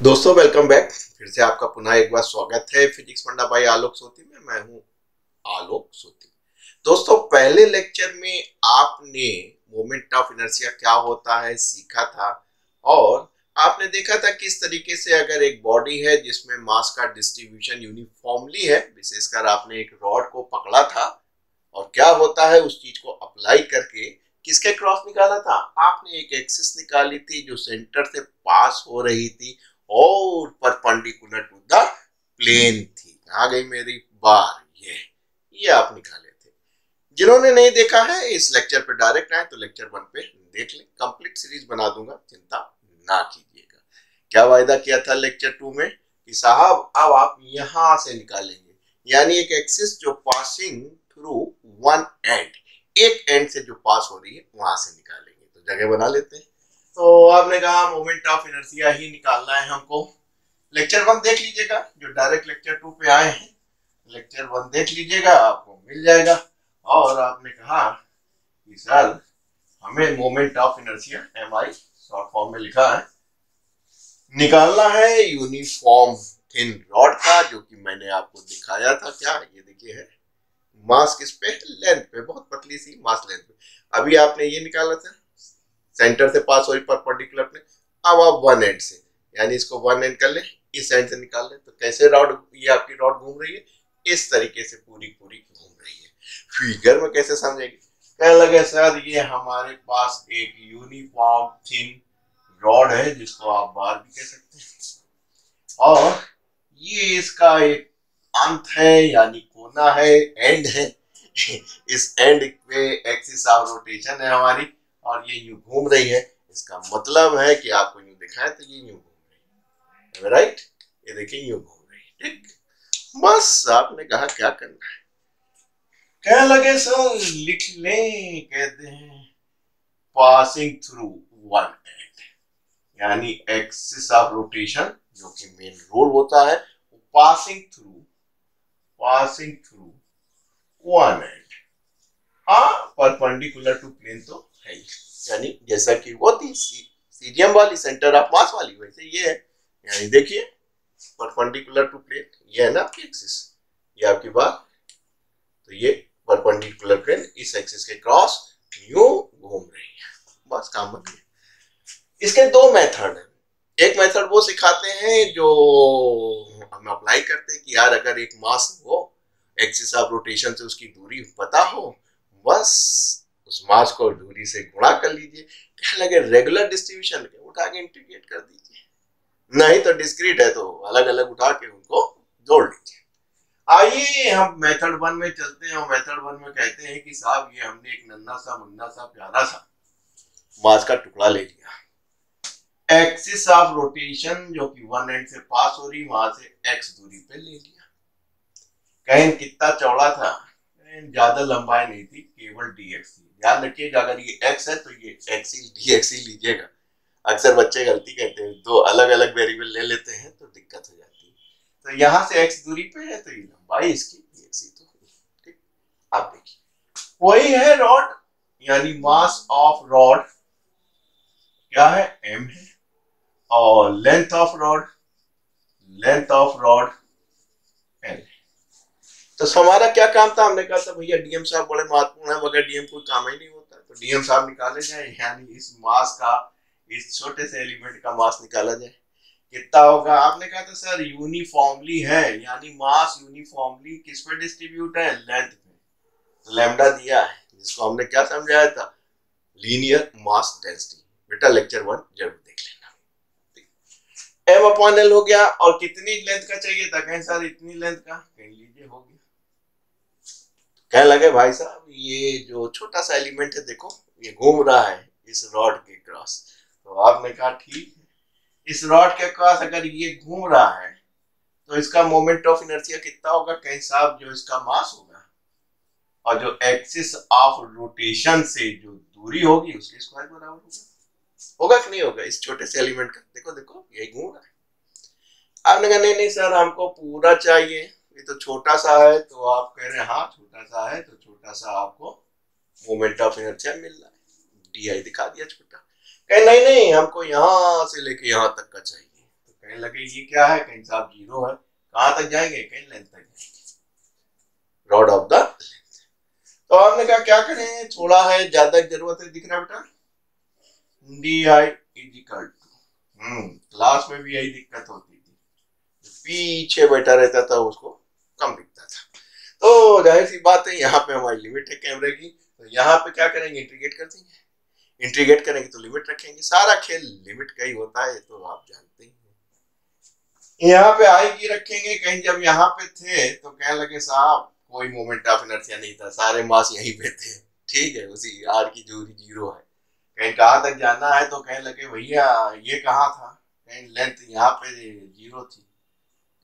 दोस्तों welcome back. फिर से आपका पुनः एक बार स्वागत है फिजिक्स फंडा बाय आलोक सोती में। मैं हूं आलोक सोती। दोस्तों पहले लेक्चर में आपने मोमेंट ऑफ इनर्शिया क्या होता है सीखा था, और आपने देखा था किस तरीके से अगर एक बॉडी है जिसमें मास का डिस्ट्रीब्यूशन यूनिफॉर्मली है, विशेषकर आपने एक रॉड को पकड़ा था और क्या होता है उस चीज को अप्लाई करके किसके क्रॉस निकाला था। आपने एक एक्सिस निकाली थी जो सेंटर से पास हो रही थी और परपेंडिकुलर टू द प्लेन थी। आ गई मेरी बार। ये आप निकाले थे। जिन्होंने नहीं देखा है इस लेक्चर पे डायरेक्ट आए तो लेक्चर 1 पे देख लें। कंप्लीट सीरीज बना दूंगा, चिंता ना कीजिएगा। क्या वायदा किया था लेक्चर 2 में कि साहब अब आप यहां से निकालेंगे, यानी एक एक्सिस जो पासिंग थ्रू वन एंड, एक एंड से जो पास हो रही है वहां से निकालेंगे। तो जगह बना लेते हैं। तो आपने कहा मोमेंट ऑफ इनर्शिया ही निकालना है हमको। लेक्चर 1 देख लीजिएगा, जो डायरेक्ट लेक्चर 2 पे आए हैं लेक्चर 1 देख लीजिएगा, आपको मिल जाएगा। और आपने कहा कि सर हमें moment of inertia M I short form में लिखा है, निकालना है यूनिफॉर्म थिन रॉड का, जो कि मैंने आपको दिखाया था। क्या ये देखिए है मास किस पे, लेंथ पे, बहुत पतली सी मास लेंथ पे। अभी आपने ये निकाला था सेंटर से पास हुई परपेंडिकुलर प्लेन। अब आप वन एंड से, यानी इसको वन एंड कर ले, इस एंड से निकाल ले। तो कैसे रॉड, ये आपकी रॉड घूम रही है इस तरीके से, पूरी पूरी घूम रही है। फिगर में कैसे समझेंगे? कहने लगे सर ये हमारे पास एक यूनिफॉर्म थिन रॉड है जिसको आप बार भी कह सकते हैं, और ये इसका एक अंत है यानी कोना है, एंड है। इस एंड पे एक्सिस ऑफ रोटेशन है हमारी, और ये यूं घूम रही है। इसका मतलब है कि आपको यूं दिखाए तो ये यूं घूम रही है, राइट? ये देखिए यूं घूम रही है, ठीक। बस आपने कहा क्या करना है। कहने लगे सर लिख लें, कहते हैं पासिंग थ्रू वन एंड, यानी एक्सिस ऑफ रोटेशन जो कि मेन रोल होता है, पासिंग थ्रू वन एंड। हाँ परपेंडिकुलर टू प्लेन तो है ही, यानी जैसा कि वो थी सीरियम वाली सेंटर ऑफ मास वाली, वैसे ये है। यानी देखिए परपेंडिकुलर टू प्लेन, ये है ना आपकी एक्सिस, ये आपकी बात। तो ये परपेंडिकुलर प्लेन इस एक्सिस के क्रॉस यूं घूम रही है। बस काम बन गया। इसके दो मेथड है। एक मेथड वो सिखाते हैं जो हम अप्लाई करते हैं कि यार अगर एक मास हो, एक्सिस ऑफ रोटेशन से उसकी दूरी पता हो, बस उस मास को दूरी से गुणा कर लीजिए। क्या लगे रेगुलर डिस्ट्रीब्यूशन के उठा के इंटीग्रेट कर दीजिए, नहीं तो डिस्क्रीट है तो अलग अलग उठा के उनको जोड़ लीजिए। आइए हम मेथड 1 में चलते हैं। और मेथड 1 में कहते हैं कि साहब ये हमने एक नन्हा सा मुन्ना सा प्यारा सा मास का टुकड़ा ले लिया, एक्सिस ऑफ रोटेशन जो कि वन एंड से पास हो रही वहां से एक्स दूरी पे ले लिया। कहें कितना चौड़ा था? ज्यादा लंबाई नहीं थी, केवल डीएक्स थी। ध्यान रखिएगा अगर ये एक्स है तो ये एक्स ही डीएक्स ही लीजिएगा। अक्सर बच्चे गलती करते हैं, दो अलग अलग वेरिएबल ले लेते हैं तो दिक्कत हो जाती है। तो यहां से एक्स दूरी पे है तो ये लंबाई इसकी डीएक्स ही तो हुई, ठीक। आप देखिए वही है रॉड, यानी मास ऑफ रॉड क्या है, एम है, और लेंथ ऑफ रॉड एल। तो हमारा क्या काम था? हमने कहा था भैया डीएम साहब बड़े महत्वपूर्ण है, मगर डीएम कोई काम ही नहीं होता, तो डीएम साहब निकाले जाए, यानी इस मास का, इस छोटे से एलिमेंट का मास निकाला जाए। कितना होगा? आपने कहा था सर यूनिफॉर्मली है, यानी मास यूनिफॉर्मली किस पे डिस्ट्रीब्यूट है, लेंथ पे। तो लैम्डा दिया है जिसको हमने क्या समझाया था, लीनियर मास डेंसिटी। बेटा लेक्चर 1 जरूर देख लेना। एम अपॉन एल हो गया, और कितनी लेंथ का चाहिए था? कहें सर इतनी लेंथ का, कह लीजिए हो गया। कहने लगे भाई साहब ये जो छोटा सा एलिमेंट है देखो ये घूम रहा है इस रॉड के क्रॉस। तो आपने कहा ठीक है, इस रॉड के क्रॉस अगर ये घूम रहा है तो इसका मोमेंट ऑफ इनर्शिया कितना होगा? कहीं साहब जो इसका मास होगा और जो एक्सिस ऑफ रोटेशन से जो दूरी होगी उसके स्क्वायर बराबर होगा। होगा कि नहीं होगा? इस छोटे से एलिमेंट का देखो देखो यही घूम रहा है। आपने कहा नहीं नहीं सर हमको पूरा चाहिए, ये तो छोटा सा है। तो आप कह रहे हैं हाँ छोटा सा है तो छोटा सा आपको मोमेंट ऑफ इनर्शिया मिल रहा है, डी आई दिखा दिया छोटा। कहे नहीं नहीं हमको यहां से लेके यहां तक का चाहिए। तो कहने कहीं लगे ये क्या है, कहीं साहब 0 है, कहां तक जाएंगे, कहीं लेंथ तक जाएंगे, रॉड ऑफ द। तो आपने कहा क्या करें, थोड़ा है, ज्यादा जरूरत है, दिख रहा है बेटा, D I is equal to, class में भी यही दिक्कत होती थी, पीछे बैठा रहता था उसको कम दिखता था। तो जाहिर सी बात है यहाँ पे हमारी लिमिट है कैमरे की, तो यहाँ पे क्या करेंगे, इंटीग्रेट कर देंगे, इंटीग्रेट करेंगे तो लिमिट रखेंगे, सारा खेल लिमिट का ही होता है, तो आप जानते ही हैं। यहाँ पे आई की रखेंगे, कहीं जब यहाँ पे थे तो कहने लगे साहब कोई मोमेंट ऑफ इनर्शिया नहीं था, सारे मास यहीं पे थे, ठीक है, उसी आर की दूरी 0 है, कहीं कहाँ तक जाना है तो कहने लगे भैया ये कहाँ था, कहीं लेंथ यहाँ पे 0 थी,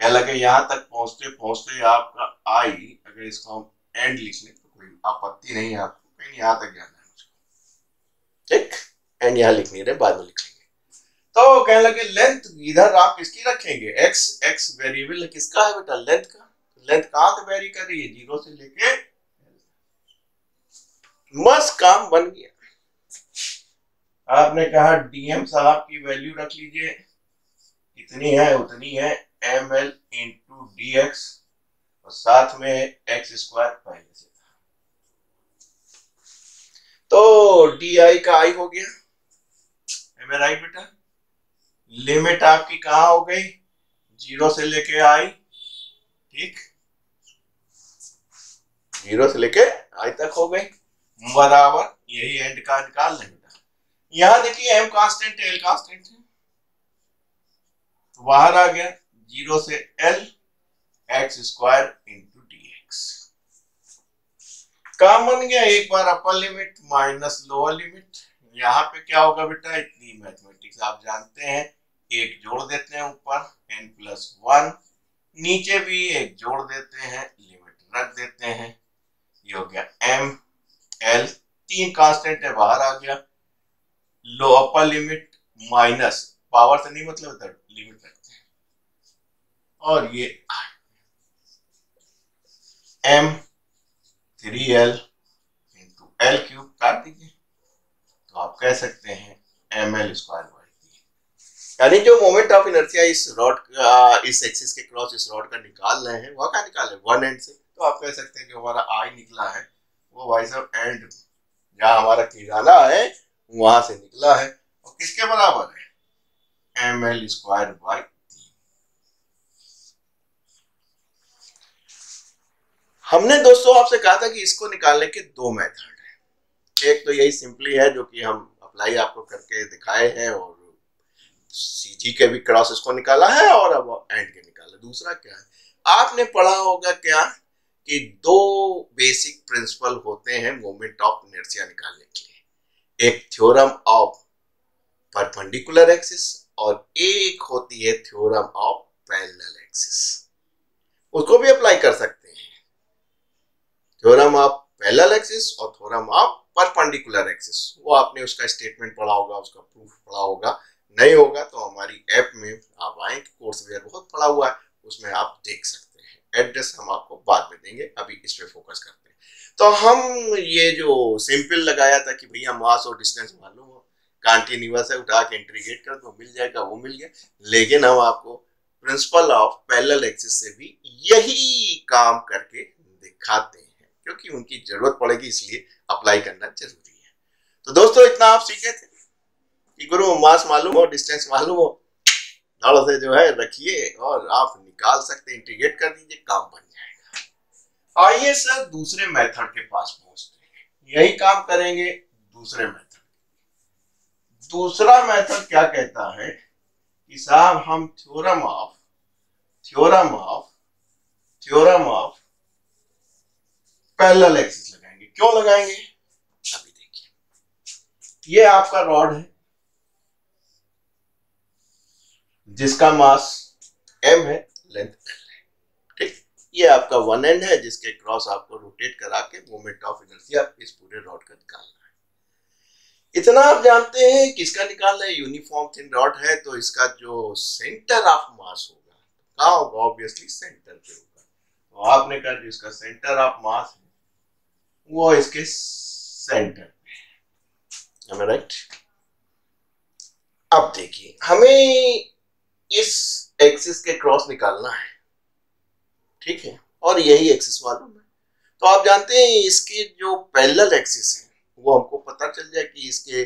कहने लगे यहाँ तक पहुंचते पहुंचते आपका आई, अगर इसको हम एंड लिख लें तो कोई आपत्ति नहीं है आपको, कहीं यहाँ तक जाना है मुझको, ठीक, एंड यहाँ लिख नहीं रहे, बाद में लिख लेंगे। तो कहने लगे लेंथ इधर आप किसकी रखेंगे, एक्स, एक्स वेरिएबल किसका है बेटा, लेंथ का, लेंथ कहां से वेरी कर रही है, 0 से लेके, मस्त काम बन गया। आपने कहा डीएम साहब की वैल्यू रख लीजिए, इतनी है उतनी है, M L into D X, और साथ में एक्स स्क्वायर पहले से था, तो डी आई का आई हो गया, एम राइट बेटा, लिमिट आपकी कहां हो गई, 0 से लेके आई, ठीक, 0 से लेके आई तक हो गई, बराबर यही एंड का निकाल लेंगे। यहां देखिए एम कांस्टेंट है, एल कांस्टेंट है, तो बाहर आ गया 0 से L X square into D X, काम बन गया। एक बार upper limit minus lower limit, यहाँ पे क्या होगा बेटा, इतनी मैथमेटिक्स आप जानते हैं, एक जोड़ देते हैं ऊपर n+1, नीचे भी एक जोड़ देते हैं, लिमिट रख देते हैं, ये हो गया एम एल, 3 कांस्टेंट है, बाहर आ गया, लो अपर लिमिट माइनस, पावर से नहीं मतलब लिमिट रखते हैं, और ये m 3l into L cube काट दीजिए, तो आप कह सकते हैं ml स्क्वायर बाई 3, यानी जो मोमेंट ऑफ इनर्शिया इस रॉड का, इस एक्सिस के क्रॉस इस रॉड का निकाल रहे हैं, वह क्या निकाले, वन एंड से, तो आप कह सकते हैं कि हमारा आई निकला है वो भाई साहब एंड जहां हमारा किराना है वहां से निकला है, और किसके बराबर है, एम एल स्क्वायर बाई 3। हमने दोस्तों आपसे कहा था कि इसको निकालने के 2 मेथड है, एक तो यही सिंपली है जो कि हम अप्लाई आपको करके दिखाए हैं, और सीजी के भी क्रॉस इसको निकाला है और अब एंड के निकाला। दूसरा क्या है, आपने पढ़ा होगा क्या कि 2 बेसिक प्रिंसिपल होते हैं मोमेंट ऑफ इनर्शिया निकालने के लिए, एक थ्योरम ऑफ परपेंडिकुलर एक्सिस और एक होती है थ्योरम ऑफ पैरेलल एक्सिस, उसको भी अप्लाई कर सकते हैं, थ्योरम ऑफ पैरेलल एक्सिस और थ्योरम ऑफ परपेंडिकुलर एक्सिस, वो आपने उसका स्टेटमेंट पढ़ा होगा, उसका प्रूफ पढ़ा होगा, नहीं होगा तो हमारी ऐप में आप आए, कोर्स वेयर बहुत पढ़ा हुआ है, उसमें आप देख सकते हैं, एड्रेस हम आपको बाद में देंगे, अभी इस पे फोकस करते हैं। तो हम ये जो सिंपल लगाया था कि भैया मास और डिस्टेंस मालूम हो, कॉन्टिन्यूअस है, उठा के इंटीग्रेट कर दो, मिल जाएगा, वो मिल गया, लेकिन हम आपको प्रिंसिपल ऑफ पैरेलल एक्सिस से भी यही काम करके दिखाते हैं, क्योंकि उनकी जरूरत पड़ेगी, इसलिए अप्लाई करना जरूरी है। तो दोस्तों इतना आप सीखे थे कि गुरु मास मालूम हो, डिस्टेंस मालूम हो, धड़ से जो है रखिए और आप निकाल सकते, इंटीग्रेट कर दीजिए, काम बन जाएगा। आइए सर दूसरे मेथड के पास पहुंचते हैं, यही काम करेंगे दूसरे मेथड। दूसरा मेथड क्या कहता है कि साहब हम थ्योरम ऑफ पैरेलल एक्सिस लगाएंगे। क्यों लगाएंगे, अभी देखिए, ये आपका रॉड है जिसका मास m है, लेंथ l है, ठीक, ये आपका वन एंड है जिसके क्रॉस आपको रोटेट करा के मोमेंट ऑफ इनर्शिया इस पूरे रॉड का निकालना है। इतना आप जानते हैं किसका निकालना है, यूनिफॉर्म थिन रॉड है, तो इसका जो सेंटर ऑफ मास होगा कहाँ होगा, ऑब्वियसली सेंटर पे होगा, तो आपने कहा जो इसका सेंटर ऑफ मास है वो इसके सेंटर पे है, राइट। अब देखिए हमें इस एक्सिस के क्रॉस निकालना है, ठीक है, और यही एक्सिस मालूम है। तो आप जानते हैं इसके जो पैरेलल एक्सिस है वो हमको पता चल जाए कि इसके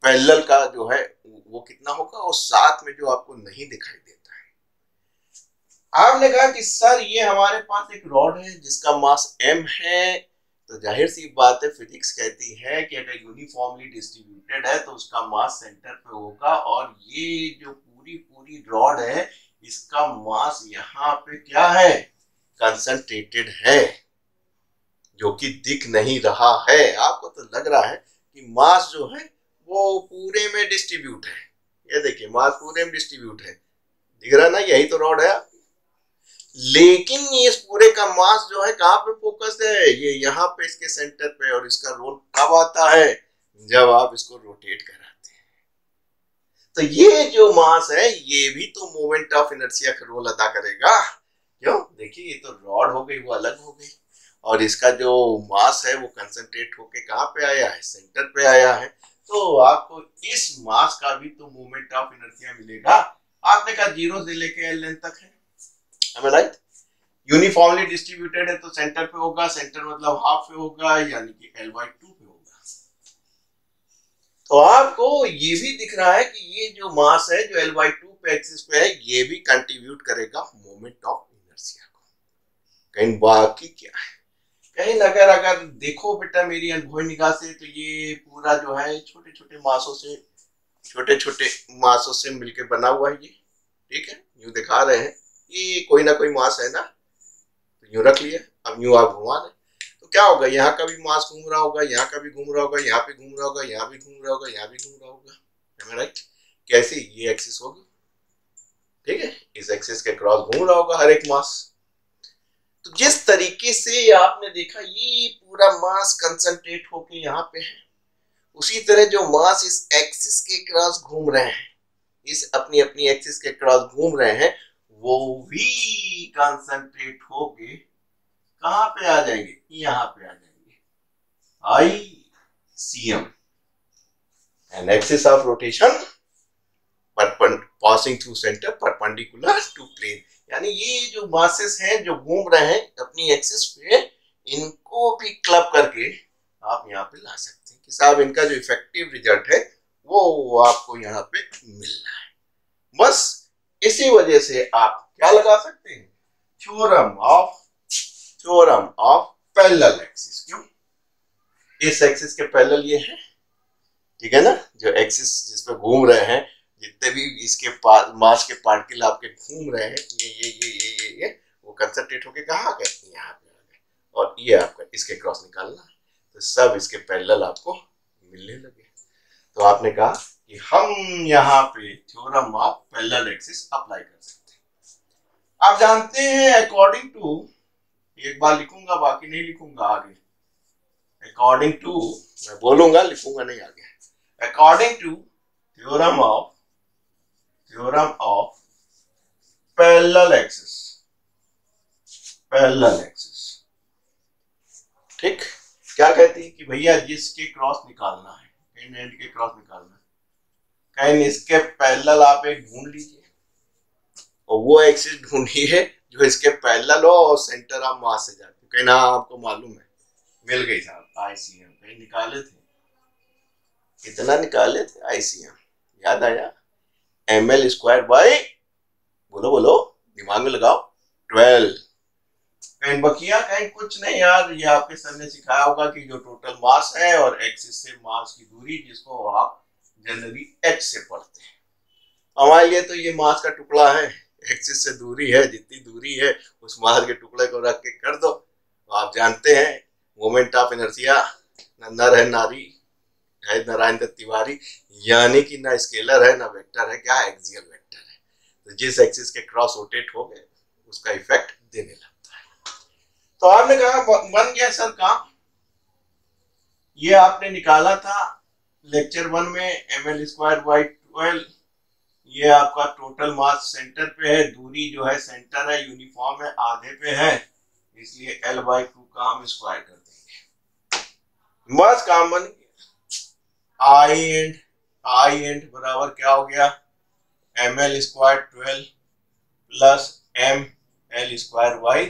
पैरेलल का जो है वो कितना होगा, और साथ में जो आपको नहीं दिखाई देता है। आपने कहा कि सर ये हमारे पास एक रॉड है जिसका मास m है, तो जाहिर सी बात है फिजिक्स कहती है कि अगर यूनिफॉर्मली डिस्ट्रीब्यूटेड है तो उसका मास सेंटर पे होगा, और ये जो पूरी रॉड है इसका मास यहाँ पे क्या है, कंसंट्रेटेड है, जो कि दिख नहीं रहा है। आपको तो लग रहा है कि मास जो है वो पूरे में डिस्ट्रीब्यूट है, ये देखिए मास पूरे में डिस्ट्रीब्यूट है, दिख रहा ना, यही तो रॉड है। लेकिन इस पूरे का मास जो है कहाँ पे फोकस है, ये यहाँ पे इसके सेंटर पे, और इसका रोल कब आता है, जब आप इसको रोटेट कराते हैं। तो ये जो मास है ये भी तो मोमेंट ऑफ इनर्शिया का रोल अदा करेगा। क्यों, देखिए ये तो रॉड हो गई वो अलग हो गई, और इसका जो मास है वो कंसंट्रेट होके कहाँ पे आया है, सेंटर पे आया है। तो आपको इस मास का भी तो मोमेंट ऑफ इनर्शिया मिलेगा। आपने कहा 0 से लेके L लेंथ तक है, राइट, यूनिफॉर्मली डिस्ट्रीब्यूटेड है तो सेंटर पे होगा, सेंटर मतलब हाफ पे होगा, यानी कि L/2 पे होगा। तो आपको ये भी दिख रहा है कि ये जो मास है जो L/2 पे एक्सिस पे है ये भी कंट्रीब्यूट करेगा मोमेंट ऑफ इनर्शिया को। कहीं बाकी क्या है, कहीं अगर देखो बेटा मेरी अनुभवी निगाह से, तो ये पूरा जो है छोटे छोटे मासों से मिलके बना हुआ है ये, ठीक है, यूं दिखा रहे हैं ये कोई ना कोई मास है ना, तो यूं रख लिया। अब यूं आप घुमा दें तो क्या होगा, यहाँ का भी मास घूम रहा होगा, यहाँ का भी घूम रहा होगा, यहाँ पे घूम रहा होगा, यहाँ भी घूम रहा होगा, यहाँ भी घूम रहा होगा, राइट। कैसे, ये एक्सिस होगी, ठीक है, इस एक्सिस के क्रॉस घूम रहा होगा हर एक मास। तो जिस तरीके से आपने देखा ये पूरा मास कंसंट्रेट होके यहाँ पे है, उसी तरह जो मास इस एक्सिस के क्रॉस घूम रहे हैं, इस अपनी एक्सिस के क्रॉस घूम रहे हैं, वो भी कंसंट्रेट होके कहां पे आ जाएंगे, यहां पे आ जाएंगे, ICM, an axis of rotation passing through centre perpendicular to plane. यानी ये जो मासेस हैं जो घूम रहे हैं अपनी एक्सिस पे, इनको भी क्लब करके आप यहाँ पे ला सकते हैं कि साहब इनका जो इफेक्टिव रिजल्ट है वो आपको यहाँ पे मिल रहा है। बस इसी वजह से आप क्या लगा सकते हैं, थ्योरम ऑफ पैरेलल एक्सिस। क्यों, इस एक्सिस के पैरेलल ये है, ठीक है ना, जो एक्सिस जिस पे घूम रहे हैं, जितने भी इसके मास के पार्टिकल आपके घूम रहे हैं, ये वो कंसंट्रेट होके कहाँ आ गए, यहाँ पे आ गए, और ये आपका इसके क्रॉस निकालना है, तो सब इसके पैरेलल आपको मिलने लगे। तो आपने कहा कि हम यहाँ पे theorem of parallel axis apply कर सकते हैं। आप जानते हैं अकॉर्डिंग टू, एक बार लिखूंगा बाकी नहीं लिखूंगा आगे, अकॉर्डिंग टू मैं बोलूंगा लिखूंगा नहीं आगे, according to theorem of parallel axis, ठीक, क्या कहती है कि भैया जिसके क्रॉस निकालना है, इन एंड के क्रॉस निकालना है, कहीं इसके पैरेलल आप एक ढूंढ लीजिए, और वो एक्सिस ढूंढिए जो इसके पैरेलल हो और सेंटर ऑफ मास से जाती है। कहीं ना आपको मालूम है, मिल गई साहब, ICM कहीं निकाले थे, कितना निकाले थे ICM, याद आया, ml² बाई, बोलो दिमाग में लगाओ, 12। कहीं बकिया, कहीं कुछ नहीं यार, ये आपके सर ने सिखाया होगा कि जो टोटल मास है और एक्सिस से मास की दूरी, जिसको आप जनरली h से पढ़ते हैं, हमारे लिए तो ये मास का टुकड़ा है, एक्सिस से दूरी है, जितनी दूरी है उस मास के टुकड़े को रख के कर दो। तो आप जानते हैं मोमेंट ऑफ इनर्शिया नर है नारी है नारायण दत्त तिवारी, यानी कि ना स्केलर है ना वेक्टर है, क्या एक्सियल वेक्टर है। तो जिस एक्सिस के क्रॉस रोटेट हो गए उसका इफेक्ट देने लगता है। तो आपने कहा बन गया सर काम, ये आपने निकाला था लेक्चर 1 में, ml²/12, ये आपका टोटल मास सेंटर पे है, दूरी जो है सेंटर है यूनिफॉर्म है, आधे पे है, इसलिए L/2 का हम स्क्वायर कर देंगे, बस काम बन गया। I एंड बराबर क्या हो गया, M L square 12 plus M L square Y,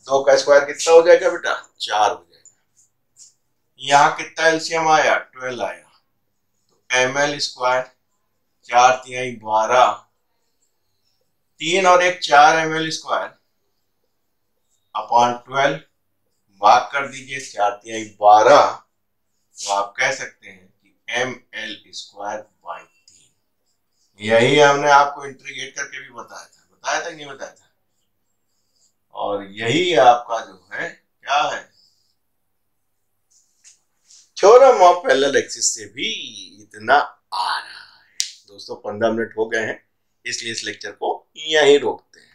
2 का स्क्वायर कितना हो जाएगा बेटा 4 हो जाएगा। यहाँ कितना एलसीएम आया 12 आया, तो एम एल स्क्वायर 4 तिहाई 12, 3 और 1 4 एम एल स्क्वायर अपॉन 12 भाग कर दीजिए 4 तिहाई 12, तो आप कह सकते हैं कि एम एल स्क्वायर बाई 3। यही हमने आपको इंटीग्रेट करके भी बताया था कि नहीं बताया था। और यही आपका जो है क्या है, थ्योरम ऑफ पैरेलल एक्सिस से भी इतना आ रहा है। दोस्तों 15 मिनट हो गए हैं, इसलिए इस लेक्चर को यहीं रोकते हैं।